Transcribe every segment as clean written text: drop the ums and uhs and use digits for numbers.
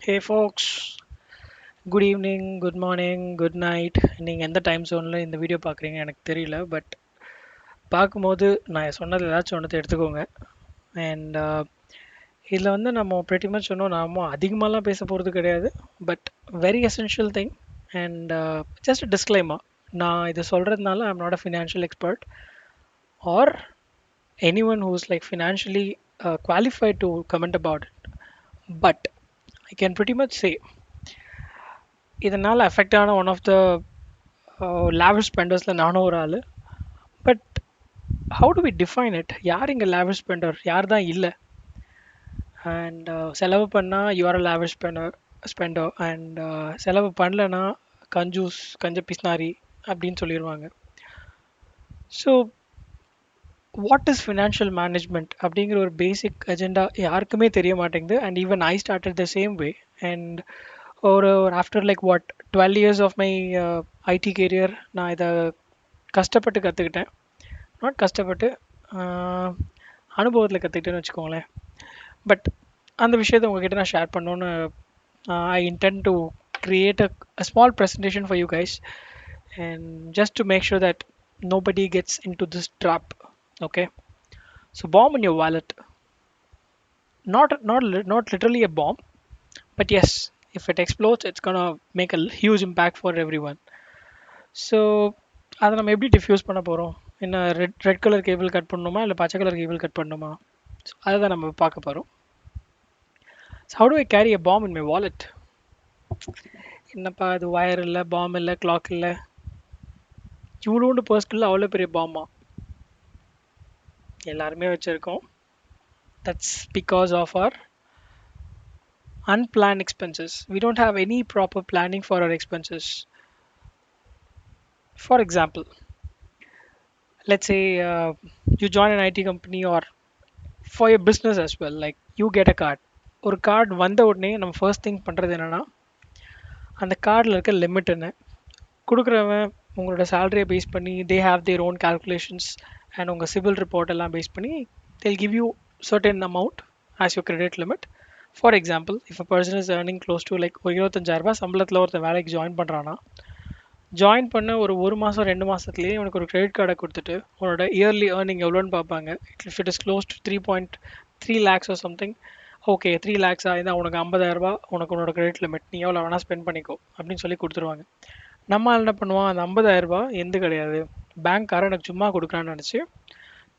Hey folks, good evening, good morning, good night. நீங்கள் எந்த time ஜோனில் இந்த வீடியோ பார்க்குறீங்க எனக்கு தெரியல. பட் பார்க்கும்போது நான் சொன்னது ஏதாச்சும் ஒன்றத்தை எடுத்துக்கோங்க. அண்ட் இதில் வந்து நம்ம pretty much சொன்னோம், நாம அதிகமாகலாம் பேச போகிறது கிடையாது. But very essential thing. And just disclaimer, நான் இது சொல்கிறதுனால I'm not a financial expert or anyone who's like financially qualified to comment about it. But I can pretty much say இதனால் அஃபெக்ட் ஆன ஒன் ஆஃப் த லேவிஷ் ஸ்பெண்டர்ஸில் நானும் ஒரு ஆள். But how do we define it? யார் இங்கே lavish Splendor, யார் தான் இல்லை? அண்ட் செலவு பண்ணால் you're a lavish spender and செலவு பண்ணலன்னா கஞ்சூஸ், கஞ்ச பிஸ்னாரி அப்படின்னு சொல்லிடுவாங்க. So what is financial management அப்படிங்கிற ஒரு பேசிக் அஜெண்டா யாருக்குமே தெரிய மாட்டேங்குது. And even I started the same way. And ஒரு after like 12 years of my IT career நான் இதை கஷ்டப்பட்டு கற்றுக்கிட்டேன். நாட் கஷ்டப்பட்டு, அனுபவத்தில் கற்றுக்கிட்டேன்னு வச்சுக்கோங்களேன். பட் அந்த விஷயத்தை உங்ககிட்ட நான் ஷேர் பண்ணோன்னு ஐ intend to create a small presentation for you guys, and just to make sure that nobody gets into this trap. Okay, so bomb in your wallet, not literally a bomb, but yes, if it explodes it's gonna make a huge impact for everyone. So அதை நம்ம எப்படி diffuse பண்ண போகிறோம்? என்ன red colour cable cut பண்ணணுமா இல்லை பச்சை colour cable cut பண்ணணுமா? ஸோ அதை தான் நம்ம பார்க்க போகிறோம். So how do I carry a bomb in my wallet? என்னப்பா இது, வயர் இல்லை, பாம் இல்லை, கிளாக் இல்லை, இவ்வளோண்டு பர்ஸ்குள்ள அவ்வளோ பெரிய பாமா? எல்லாருமே வச்சுருக்கோம். That's because of our unplanned expenses. We don't have any proper planning for our expenses. For example, let's say you join an IT company or for your business as well, like you get a card. ஒரு card வந்த உடனே நம்ம first thing பண்ணுறது என்னென்னா, அந்த கார்டில் இருக்க limit என்ன, கொடுக்குறவன் உங்களோட சேலரியை பேஸ் பண்ணி they have their own calculations and உங்கள் சிபில் ரிப்போர்ட் எல்லாம் பேஸ் பண்ணி they'll give you certain amount as your credit limit. For example, if a person is earning close to like ஒரு 25,000 சம்பளத்தில் ஒருத்தர் வேலைக்கு ஜாயின் பண்ணுறான்னா, ஜாயின் பண்ண ஒரு மாதம் 2 மாதத்துலேயே உனக்கு ஒரு கிரெடிட் கார்டை கொடுத்துட்டு உன்னோட இயர்லி ஏர்னிங் எவ்வளோன்னு பார்ப்பாங்க. If it is close to 3.3 lakhs or something, okay 3 lakhs இதான் உனக்கு 50,000 உனக்கு உன்னோட கிரெடிட் லிமிட், நீ எவ்வளோ வேணால் ஸ்பெண்ட் பண்ணிக்கோ அப்படின்னு சொல்லி கொடுத்துருவாங்க. நம்ம என்ன பண்ணுவான், அந்த 50,000 எந்த கிடையாது, பேங்க்காரன் எனக்கு சும்மா கொடுக்குறான்னு நினச்சி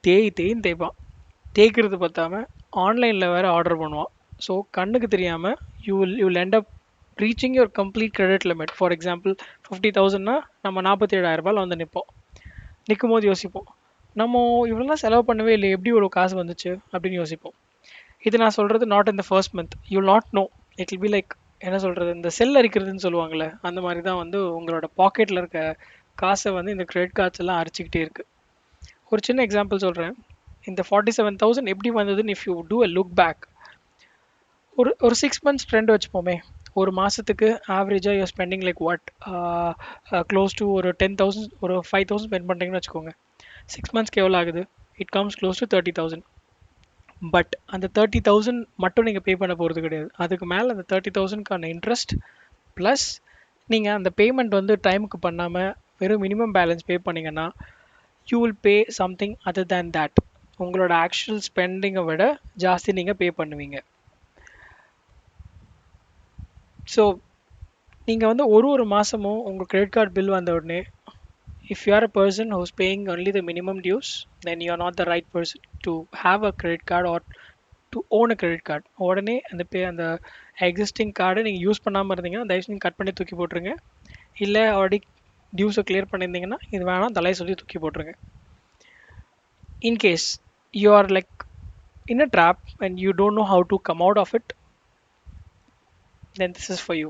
தேய்ன்னு தேய்ப்பான். தேய்க்கிறது பார்த்தாம ஆன்லைனில் வேறு ஆர்டர் பண்ணுவான். ஸோ கண்ணுக்கு தெரியாமல் you will end up reaching your complete credit limit. For example, 50,000னா நம்ம 47,000 வந்து நிற்போம். நிற்கும் போது யோசிப்போம், நம்ம இவ்வளோலாம் செலவு பண்ணவே இல்லை, எப்படி இவ்வளோ காசு வந்துச்சு அப்படின்னு யோசிப்போம். இது நான் சொல்கிறது not in the first month, you will not know. It will be like என்ன சொல்கிறது, இந்த செல் அரிக்கிறதுன்னு சொல்லுவாங்கள்ல, அந்த மாதிரி தான் வந்து உங்களோட பாக்கெட்டில் இருக்க காசை வந்து இந்த கிரெடிட் கார்ட்ஸ் எல்லாம் அரிச்சிக்கிட்டே இருக்குது. ஒரு சின்ன எக்ஸாம்பிள் சொல்கிறேன். இந்த 47,000 எப்படி வந்ததுன்னு if you do a look back, ஒரு 6 months ட்ரெண்ட் வச்சுப்போமே. ஒரு மாதத்துக்கு ஆவரேஜாக your spending like close to ஒரு 10,000 ஒரு 5,000 ஸ்பெண்ட் பண்ணுறீங்கன்னு வச்சுக்கோங்க. 6 monthsக்கு எவ்வளோ ஆகுது? It comes close to 30,000. But அந்த 30,000 மட்டும் நீங்கள் பே பண்ண போகிறது கிடையாது. அதுக்கு மேலே அந்த 30,000க்கான இன்ட்ரெஸ்ட் ப்ளஸ் நீங்கள் அந்த பேமெண்ட் வந்து டைமுக்கு பண்ணாமல் வெறும் மினிமம் பேலன்ஸ் பே பண்ணிங்கன்னா you will pay something other than that. உங்களோட ஆக்சுவல் ஸ்பெண்டிங்கை விட ஜாஸ்தி நீங்கள் பே பண்ணுவீங்க. ஸோ நீங்கள் வந்து ஒரு மாதமும் உங்கள் கிரெடிட் கார்டு பில் வந்த உடனே, if you are a person who's paying only the minimum dues, then you are not the right person to have a credit card or to own a credit card. உடனே அந்த existing கார்டை நீங்கள் use பண்ணாமல் இருந்தீங்கன்னா தயவு செஞ்சு cut பண்ணி தூக்கி போட்டுருங்க. இல்லை ஆல்ரெடி டியூஸை கிளியர் பண்ணியிருந்தீங்கன்னா இது வேணாம் தலையை சொல்லி தூக்கி போட்டுருங்க. In case you are like in a trap and you don't know how to come out of it, then this is for you.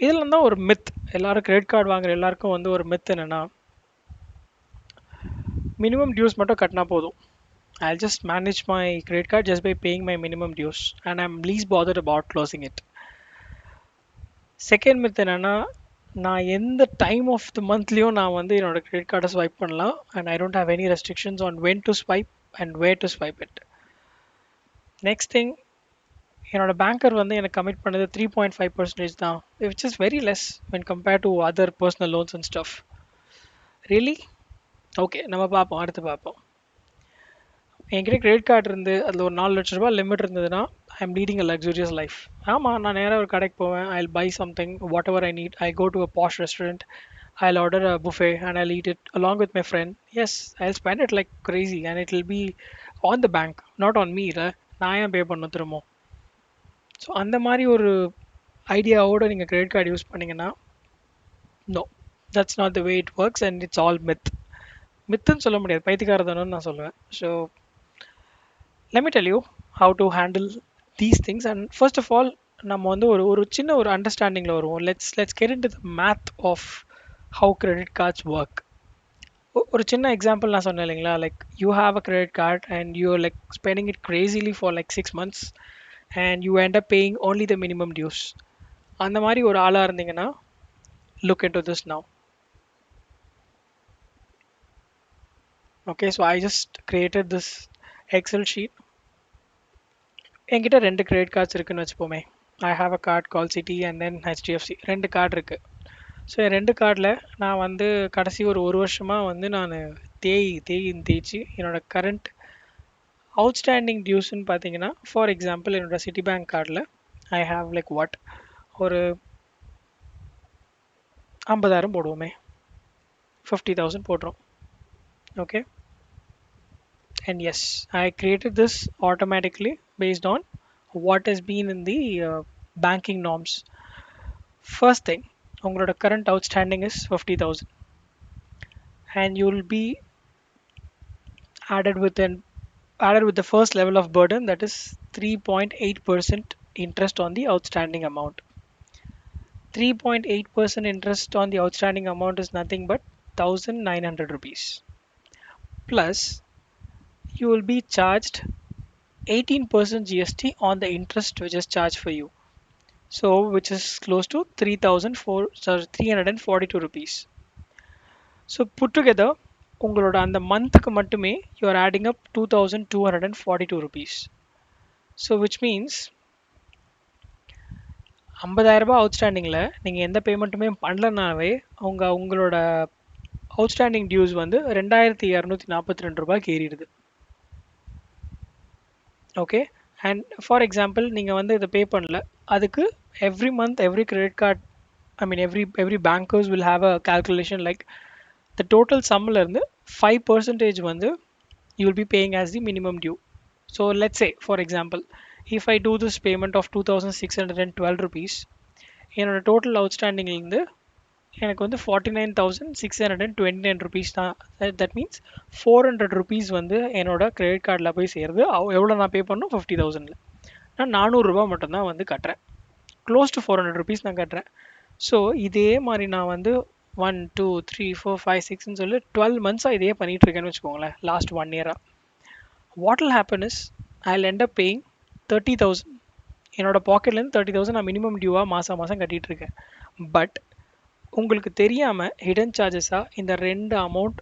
இதில் தான் ஒரு மித், எல்லாரும் கிரெடிட் கார்டு வாங்குற எல்லாருக்கும் வந்து ஒரு மித் என்னென்னா, மினிமம் டியூஸ் மட்டும் கட்டினா போதும். I'll just manage my credit card just by paying my minimum dues and I'm least bothered about closing it. Second myth என்னென்னா, நான் எந்த டைம் ஆஃப் த மந்த்லேயும் நான் வந்து என்னோட கிரெடிட் கார்டை ஸ்வைப் பண்ணலாம் and I don't have any restrictions on when to swipe and where to swipe it. Next thing, என்னோட banker வந்து எனக்கு கமிட் பண்ணது 3.5% தான், which is very less when compared to other personal loans and stuff. Really? Okay, நம்ம பார்ப்போம், அடுத்து பார்ப்போம். என்கிட்ட கிரெடிட் கார்டு இருந்து அதில் ஒரு 4 லட்ச ரூபா லிமிட் இருந்ததுன்னா I am leading a luxurious life. ஆமாம், நான் நேராக ஒரு கடைக்கு போவேன், I buy something whatever I need, I go to a posh restaurant, I'll order a buffet and I'll eat it along with my friend. Yes, I'll spend it like crazy and it will be on the bank, not on me. நான் ஏன் பே பண்ண திரும்ப? So அந்த மாதிரி ஒரு ஐடியாவோட நீங்கள் credit card use பண்ணீங்கன்னா, no, that's not the way it works and it's all myth. மித்துன்னு சொல்ல முடியாது, பைத்தியக்காரதானு நான் சொல்லுவேன். So let me tell you how to handle these things. And first of all, நம்ம வந்து ஒரு ஒரு சின்ன ஒரு அண்டர்ஸ்டாண்டிங்கில் வருவோம். Let's get into the math of how credit cards work. ஒரு சின்ன எக்ஸாம்பிள் நான் சொன்னேன் இல்லைங்களா, like you have a credit card and you like spending it crazily for like 6 months and you end up paying only the minimum dues. அந்த மாதிரி ஒரு ஆளாக இருந்தீங்கன்னா, look into this now. Okay, so I just created this Excel sheet. என்கிட்ட 2 credit cards இருக்குன்னு வச்சுப்போமே. I have a card call Citi and then HDFC, 2 card இருக்குது. So என் 2 கார்டில் நான் வந்து கடைசி ஒரு வருஷமாக வந்து நான் தேய்ச்சி என்னோட கரண்ட் அவுட்ஸ்டாண்டிங் டியூஸ்ன்னு பார்த்தீங்கன்னா, ஃபார் எக்ஸாம்பிள் என்னோட சிட்டி பேங்க் கார்டில் ஐ ஹாவ் லைக் வாட் ஒரு 50,000 போடுவோமே, 50,000 போடுறோம். Okay, and yes, I created this automatically based on what has been in the banking norms. First thing, உங்களோட current outstanding is 50,000 and you will be added with the first level of burden, that is 3.8% interest on the outstanding amount. 3.8% interest on the outstanding amount is nothing but 1,900 rupees. Plus, you will be charged 18% GST on the interest which is charged for you. So, which is close to 342 rupees. So, put together, உங்களோட அந்த மந்த்துக்கு மட்டுமே you are adding up 2,242 rupees. So, which means 50,000 ரூபாய் அவுட்ஸ்டாண்டிங்கில் நீங்கள் எந்த பேமெண்ட்டுமே பண்ணலனாவே உங்களோட outstanding டியூஸ் வந்து 2,242 ரூபாய்க்கு ஏறிடுது. ஓகே, அண்ட் ஃபார் எக்ஸாம்பிள் நீங்கள் வந்து இதை பே பண்ணல, அதுக்கு every month every credit card, I mean every bankers will have a calculation like the total சம்மில் இருந்து 5% வந்து you will be paying as the minimum due. So let's say for example, if I do this payment of 2,612 rupees, என்னோட total அவுட்ஸ்டாண்டிங்லேருந்து எனக்கு வந்து 49,629 rupees தான். That means 400 rupees வந்து என்னோட credit கார்டில் போய் சேருது. எவ்வளோ நான் பே பண்ணணும்? 50,000. நான் 400 ரூபா மட்டும்தான் வந்து கட்டுறேன், க்ளோஸ் டு 400 rupees நான் கட்டுறேன். ஸோ இதே மாதிரி நான் வந்து 1 2 3 4 5 6ன்னு சொல்லி 12 months இதே பண்ணிட்டு இருக்கேன்னு வச்சுக்கோங்களேன், last 1 year. What will happen is I'll end up paying 30,000. என்னோட பாக்கெட்லேருந்து 30,000 நான் மினிமம் டியூவாக மாதம் கட்டிகிட்டு இருக்கேன். பட் உங்களுக்கு தெரியாமல் ஹிடன் சார்ஜஸாக இந்த 2 amount,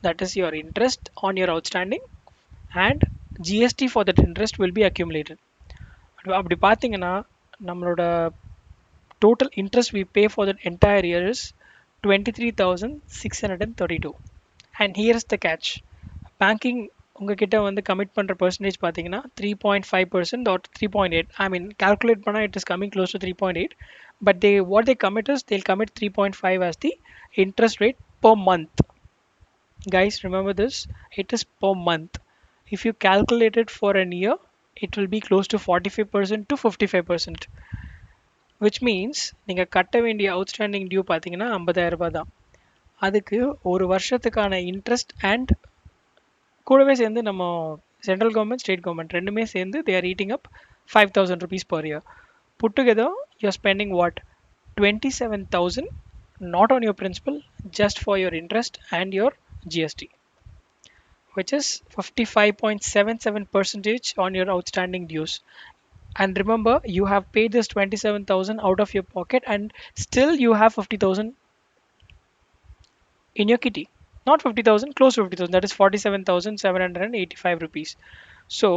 that is your interest on your outstanding and GST for that interest will be accumulated. அப்படி பார்த்தீங்கன்னா நம்மளோட total interest we pay for that entire year is 23,632. And here's the catch, banking உங்ககிட்ட வந்து commit பண்ணுற percentage பார்த்தீங்கன்னா 3.5% or 3.8. I mean calculate பண்ணால் it is coming close to 3.8, but what they commit is they'll commit 3.5 as the interest rate per month. Guys, remember this, it is per month. If you calculate it for an year, it will be close to 45% to 55%. Which means நீங்கள் கட்ட வேண்டிய outstanding due பார்த்தீங்கன்னா 50,000 ரூபாய் தான். அதுக்கு ஒரு வருஷத்துக்கான interest and கூடவே சேர்ந்து நம்ம சென்ட்ரல் கவர்மெண்ட் ஸ்டேட் கவர்மெண்ட் ரெண்டுமே சேர்ந்து they are eating up 5,000 rupees per year. Put together you are spending what, 27,000 not on your principal, just for your interest and your GST, which is 55.77% on your outstanding dues. And remember, you have paid this 27,000 out of your pocket and still you have 50,000 in your kitty. Not 50,000, close to 50,000, that is 47,785 rupees. So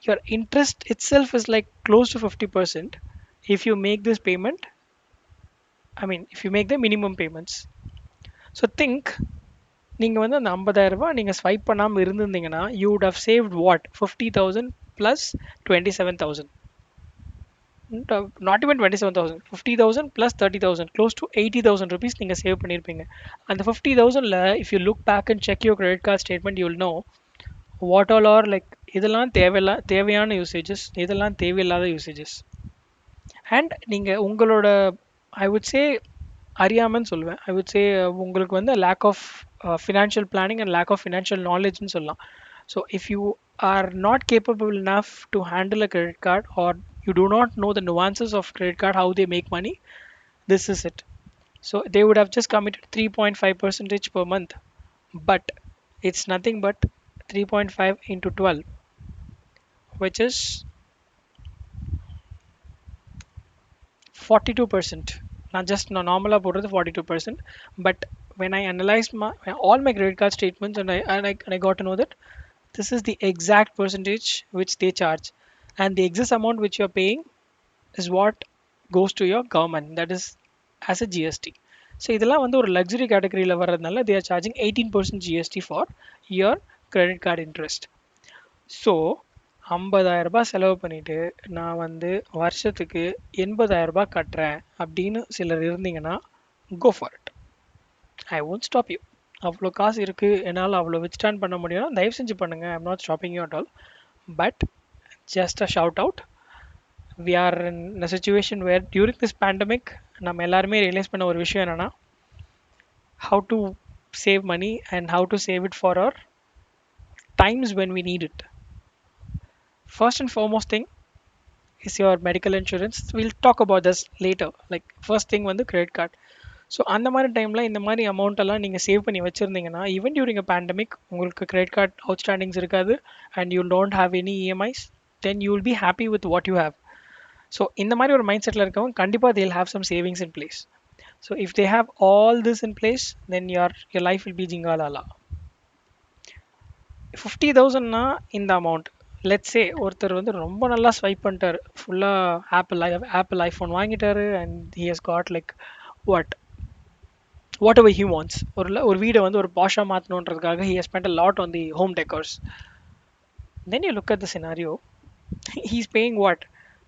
your interest itself is like close to 50% if you make this payment. I mean, if you make the minimum payments. So think, நீங்கள் வந்து அந்த 50,000 நீங்கள் swipe பண்ணாமல் இருந்திருந்தீங்கன்னா you would have saved what 50,000 plus 27,000. Not even 27,000, 50,000 plus 30,000, close to 80,000 rupees நீங்கள் save பண்ணியிருப்பீங்க. அந்த 50,000ல if you look back and check your credit card statement, you will know what all are like இதெல்லாம் தேவையான usages, இதெல்லாம் தேவையில்லாத usages. And நீங்கள் உங்களோட I would say அறியாமன்னு சொல்லுவேன். ஐ வுட் சே உங்களுக்கு வந்து lack of financial planning and lack of financial நாலேஜ்னு சொல்லலாம். So if you are not capable enough to handle a credit card, or you do not know the nuances of credit card, how they make money, this is it. So they would have just committed 3.5 percentage per month, but it's nothing but 3.5 into 12, which is 42%. Not just normal போடுறது 42%. But when I analyzed all my credit card statements, and I got to know that this is the exact percentage which they charge, and the excess amount which you are paying is what goes to your government, that is as a GST. So இதெல்லாம் வந்து ஒரு luxury categoryல வர்றதுனால they are charging 18% GST for your credit card interest. So 50,000 செலவு பண்ணிட்டு நான் வந்து வருஷத்துக்கு 80,000 கட்டுறேன் அப்படின்னு சிலர் இருந்தீங்கன்னா go for it. I won't stop you. அவ்வளோ காசு இருக்குது, என்னால் அவ்வளோ வித்ஸ்டாண்ட் பண்ண முடியும், தயவு செஞ்சு பண்ணுங்கள். I'm not stopping you at all. But just a shout out, we are in a situation where during this pandemic நம்ம எல்லாருமே ரியலைஸ் பண்ண ஒரு விஷயம் என்னன்னா, how to save money and how to save it for our times when we need it. First and foremost thing is your medical insurance. We'll talk about this later. Like first thing வந்து credit card. So அந்த மாதிரி டைமில் இந்த மாதிரி amount எல்லாம் நீங்கள் save பண்ணி வச்சுருந்தீங்கன்னா, ஈவன் டியூரிங் அ பேண்டமிக் உங்களுக்கு கிரெடிட் கார்டு அவுட்ஸ்டாண்டிங்ஸ் இருக்காது, and you don't have any EMIs, then you will be happy with what you have. So இந்த மாதிரி ஒரு மைண்ட் செட்டில் இருக்கவங்க கண்டிப்பாக they'll have some savings in place. So if they have all this in place, then your life will be ஜிங்காலாலா. 50,000னா இந்த amount. Let's say ஒருத்தர் வந்து ரொம்ப நல்லா ஸ்வைப் பண்ணிட்டார், ஃபுல்லாக ஆப்பிள் ஐஃபோன் வாங்கிட்டாரு, and he has got like whatever he wants. ஒரு வீடை வந்து ஒரு பாஷா மாற்றணுன்றதுக்காக he has spent a lot on the home decors. Then you look at the scenario, he's paying what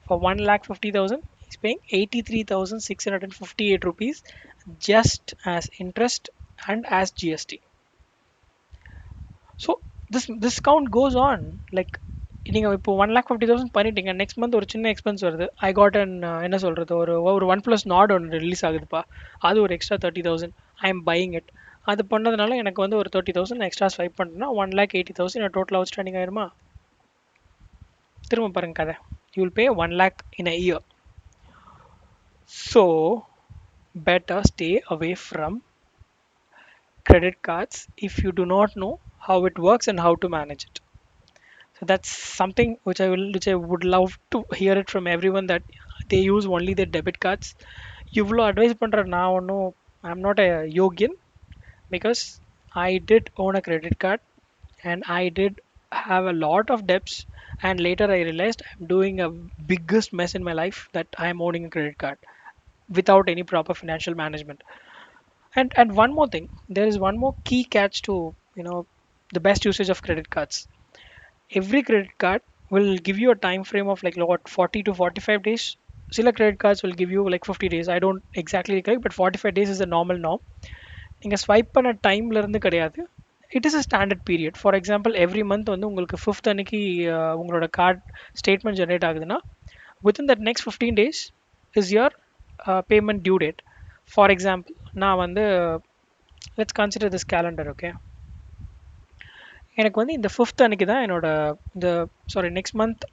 for 1,50,000? He's paying 83,658 rupees just as interest and as GST. So this count goes on. Like நீங்கள் இப்போ 1,50,000 பண்ணிட்டீங்க, next month ஒரு சின்ன expense வருது. I got an என்ன சொல்கிறது, ஒரு OnePlus Nord ஒன்று ரிலீஸ் ஆகுதுப்பா, அது ஒரு extra 30,000. I am buying it. அது பண்ணதுனால எனக்கு வந்து ஒரு 30,000 எக்ஸ்ட்ரா ஸ்வைப் பண்ணுறேன்னா 1,80,000 டோட்டல் அவுட்ஸ்டாண்டிங் ஆயிருமா? திரும்ப பாருங்க கதை. You will pay 1 lakh in a year. So better stay away from credit cards if you do not know how it works and how to manage it. So that's something which I would love to hear it from everyone, that they use only their debit cards. இவ்வளோ advice பண்ணுற நான் ஒன்றும் I'm not a யோகியன், because I did own a credit card and I did have a lot of debts, and later I realized I'm doing a biggest mess in my life, that I am owning a credit card without any proper financial management. And one more thing, there is one more key catch to the best usage of credit cards. Every credit card will give you a time frame of like what 40 to 45 days. Sila credit cards will give you like 50 days. I don't exactly recollect, but 45 days is the normal norm. நீங்கள் swipe பண்ண டைம்ல இருந்து கிடையாது, it is a standard period. For example every month வந்து உங்களுக்கு 5th அன்னைக்கு உங்களோட card statement generate ஆகுதுன்னா, within that next 15 days is your payment due date. For example நான் வந்து let's consider this calendar. Okay, எனக்கு வந்து இந்த 5th அன்னைக்கு தான் நெக்ஸ்ட் மந்த்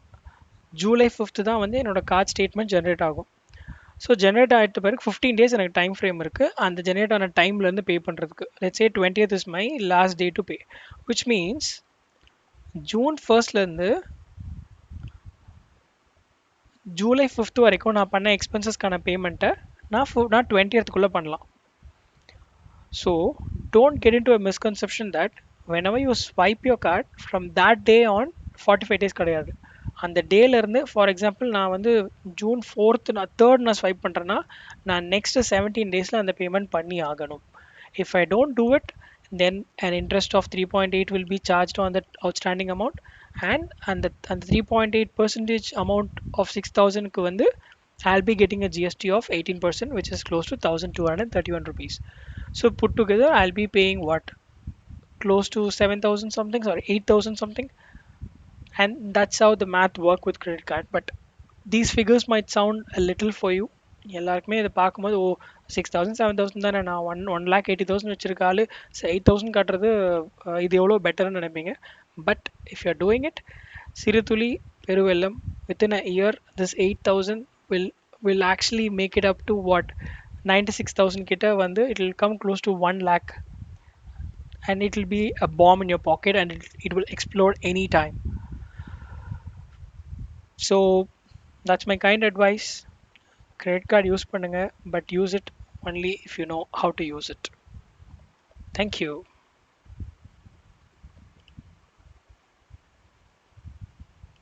ஜூலை 5th தான் வந்து என்னோட கார்டு ஸ்டேட்மெண்ட் ஜென்ரேட் ஆகும். ஸோ ஜென்ரேட் ஆகிட்ட பிறகு 15 days எனக்கு டைம் ஃப்ரேம் இருக்குது அந்த ஜென்ரேட் ஆன டைம்லேருந்து பே பண்ணுறதுக்கு. Let's say 20th is my last day to pay, which means June 1st July 5th வரைக்கும் நான் பண்ண எக்ஸ்பென்சஸ்க்கான பேமெண்ட்டை நான் 20th பண்ணலாம். So don't get in to a misconception that whenever you swipe your card from that day on 45 days கிடையாது. அந்த டேல இருந்து ஃபார் எக்ஸாம்பிள் நான் வந்து ஜூன் 4th நான் 3rd நான் ஸ்வைப் பண்ணுறேன்னா நான் நெக்ஸ்ட் 17 டேஸில் அந்த பேமெண்ட் பண்ணி ஆகணும். If I don't do it then an interest of 3.8 will be charged on the outstanding amount, and the 3.8 percentage amount of 6,000க்கு வந்து I'll be getting a GST of 18%, which is close to 1,231 rupees. So put together I'll be paying what, close to 7,000 something, sorry, 8,000 something. And that's how the math work with credit card. But these figures might sound a little for you. எல்லாருக்குமே இதை பார்க்கும்போது ஓ 6,000 7,000 தானே, நான் 1,80,000 வச்சிருக்காள் 8,000 காட்டுறது இது எவ்வளோ பெட்டர்னு நினைப்பீங்க. But if you are doing it, சிறு துளி பெருவெள்ளம், within a year this 8,000 will actually make it up to what, 96,000 கிட்ட வந்து it will come close to 1 lakh, and it will be a bomb in your pocket, and it will explode anytime. So that's my kind advice. Credit card use பண்ணுங்க, but use it only if you know how to use it. Thank you.